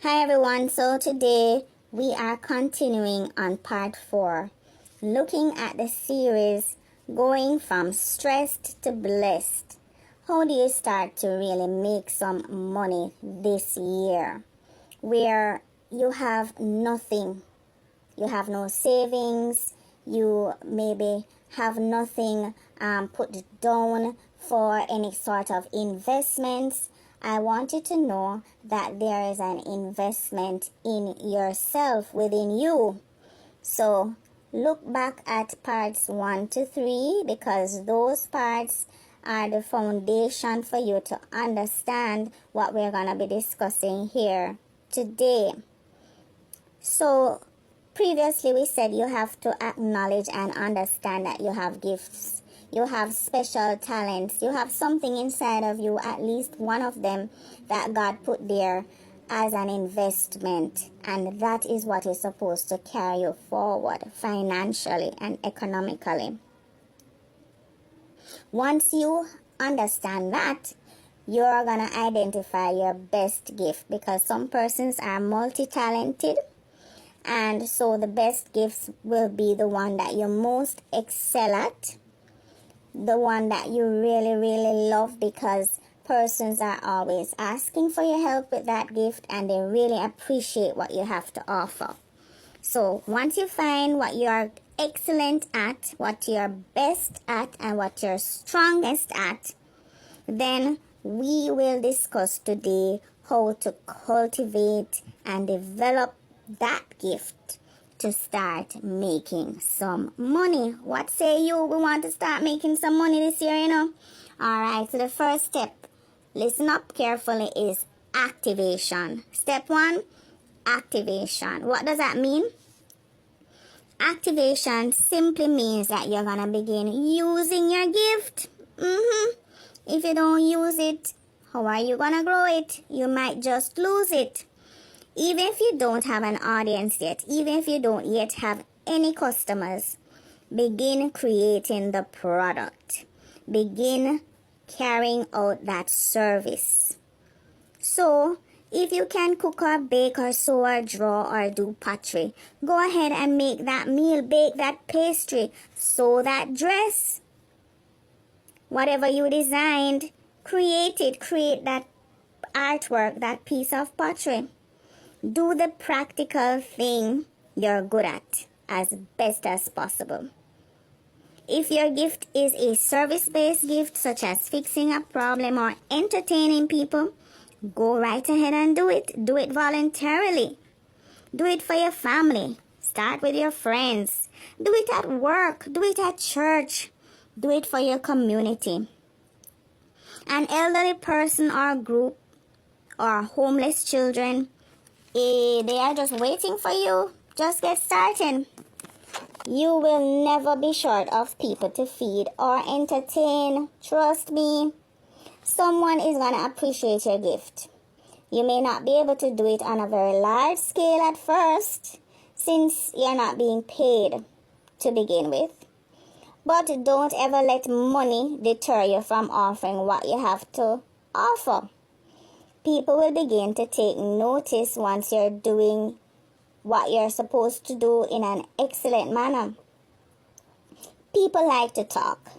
Hi everyone, so today we are continuing on part 4, looking at the series going from stressed to blessed. How do you start to really make some money this year where you have nothing, you have no savings, you maybe have nothing put down for any sort of investments? I want you to know that there is an investment in yourself, within you. So look back at parts 1 to 3 because those parts are the foundation for you to understand what we're going to be discussing here today. So previously we said you have to acknowledge and understand that you have gifts. You have special talents. You have something inside of you, at least one of them, that God put there as an investment. And that is what is supposed to carry you forward financially and economically. Once you understand that, you're going to identify your best gift, because some persons are multi-talented. And so the best gifts will be the one that you most excel at, the one that you really, really love, because persons are always asking for your help with that gift and they really appreciate what you have to offer. So once you find what you are excellent at, what you're best at, and what you're strongest at, then we will discuss today how to cultivate and develop that gift to start making some money. What say you? We want to start making some money this year, Alright, so the first step, listen up carefully, is activation. Step 1, activation. What does that mean? Activation simply means that you're going to begin using your gift. If you don't use it, how are you going to grow it? You might just lose it. Even if you don't have an audience yet, even if you don't yet have any customers, begin creating the product. Begin carrying out that service. So, if you can cook or bake or sew or draw or do pottery, go ahead and make that meal, bake that pastry, sew that dress. Whatever you designed, create it. Create that artwork, that piece of pottery. Do the practical thing you're good at as best as possible. If your gift is a service-based gift, such as fixing a problem or entertaining people, go right ahead and do it. Do it voluntarily. Do it for your family. Start with your friends. Do it at work. Do it at church. Do it for your community. An elderly person or group or homeless children, they are just waiting for you. Just get started. You will never be short of people to feed or entertain. Trust me. Someone is going to appreciate your gift. You may not be able to do it on a very large scale at first, since you're not being paid to begin with. But don't ever let money deter you from offering what you have to offer. People will begin to take notice once you're doing what you're supposed to do in an excellent manner. People like to talk,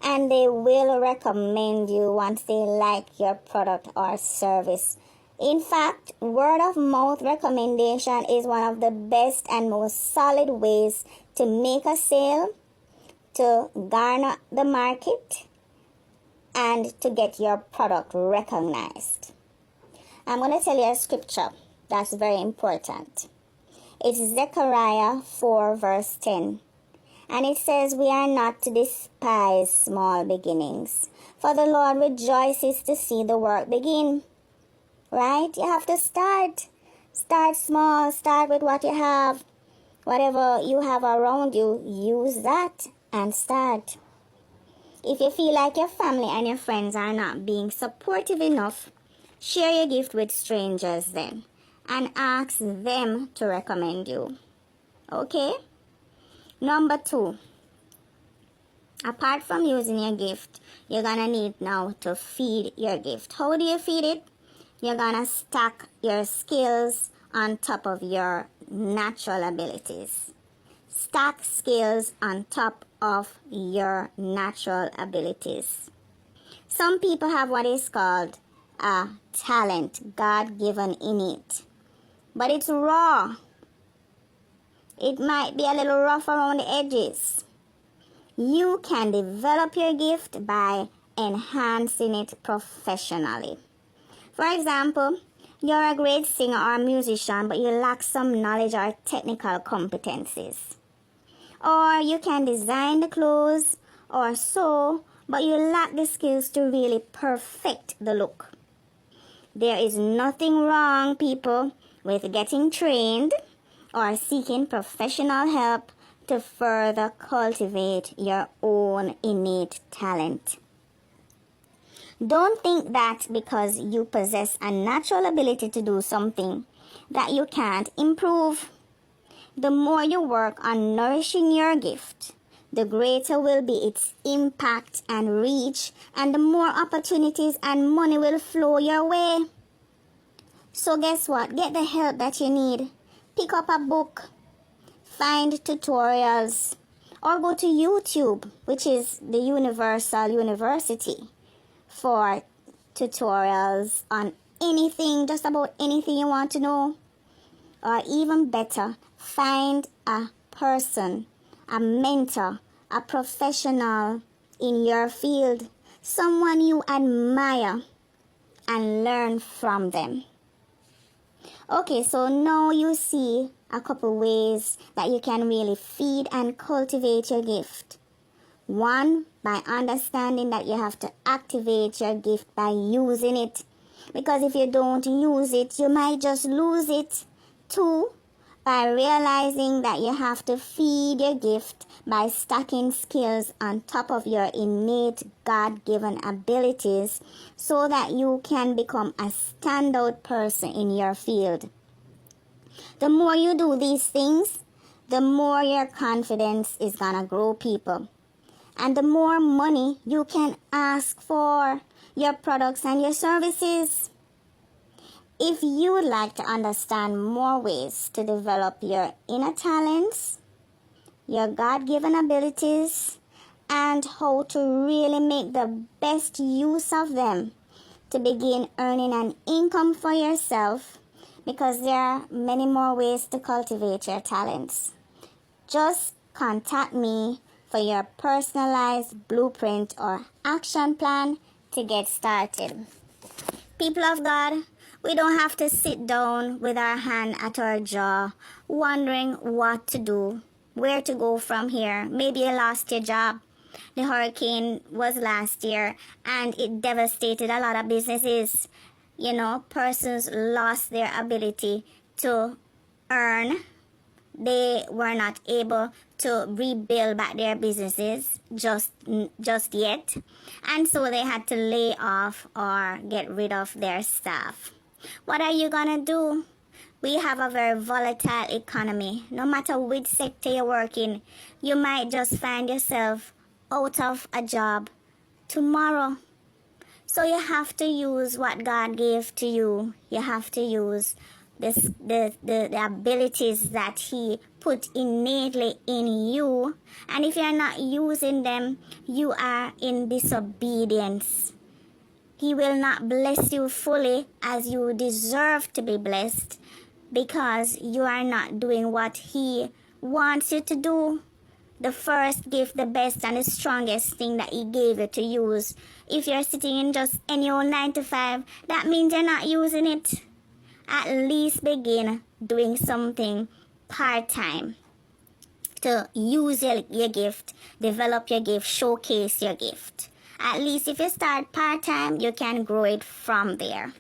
and they will recommend you once they like your product or service. In fact, word of mouth recommendation is one of the best and most solid ways to make a sale, to garner the market, and to get your product recognized. I'm going to tell you a scripture that's very important. It's Zechariah 4 verse 10. And it says, we are not to despise small beginnings, for the Lord rejoices to see the work begin. Right? You have to start. Start small. Start with what you have. Whatever you have around you, use that and start. If you feel like your family and your friends are not being supportive enough, share your gift with strangers then, and ask them to recommend you. Okay? Number 2, apart from using your gift, you're going to need now to feed your gift. How do you feed it? you're gonna stack your skills on top of your natural abilities. Stack skills on top of your natural abilities. Some people have what is called a talent, God-given innate. But it's raw. It might be a little rough around the edges. You can develop your gift by enhancing it professionally. For example, you're a great singer or musician, but you lack some knowledge or technical competencies. Or you can design the clothes or sew, but you lack the skills to really perfect the look. There is nothing wrong, people, with getting trained or seeking professional help to further cultivate your own innate talent. Don't think that because you possess a natural ability to do something that you can't improve. The more you work on nourishing your gift, the greater will be its impact and reach, and the more opportunities and money will flow your way. So guess what? Get the help that you need. Pick up a book, find tutorials, or go to YouTube, which is the universal university for tutorials on anything, just about anything you want to know. Or even better, find a person, a mentor, a professional in your field, someone you admire, and learn from them. Okay, so now you see a couple ways that you can really feed and cultivate your gift. One, by understanding that you have to activate your gift by using it. Because if you don't use it, you might just lose it. Two, by realizing that you have to feed your gift by stacking skills on top of your innate God-given abilities so that you can become a standout person in your field. The more you do these things, the more your confidence is gonna grow, people. And the more money you can ask for your products and your services. If you would like to understand more ways to develop your inner talents, your God-given abilities, and how to really make the best use of them to begin earning an income for yourself, because there are many more ways to cultivate your talents, just contact me for your personalized blueprint or action plan to get started. People of God, we don't have to sit down with our hand at our jaw, wondering what to do, where to go from here. Maybe you lost your job. The hurricane was last year and it devastated a lot of businesses. Persons lost their ability to earn. They were not able to rebuild back their businesses just yet. And so they had to lay off or get rid of their staff. What are you gonna do? We have a very volatile economy. No matter which sector you work in, you might just find yourself out of a job tomorrow. So you have to use what God gave to you. You have to use the abilities that He put innately in you. And if you're not using them, you are in disobedience. He will not bless you fully as you deserve to be blessed, because you are not doing what He wants you to do. The first gift, the best and the strongest thing that He gave you to use. If you're sitting in just any old 9 to 5, that means you're not using it. At least begin doing something part-time to use your gift, develop your gift, showcase your gift. At least if you start part-time, you can grow it from there.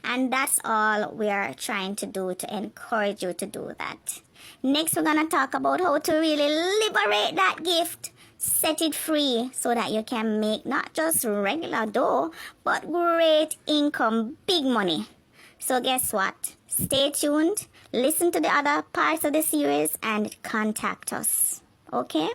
And that's all we're trying to do, to encourage you to do that. Next, we're going to talk about how to really liberate that gift. Set it free so that you can make not just regular dough, but great income, big money. So guess what? Stay tuned, listen to the other parts of the series, and contact us. Okay?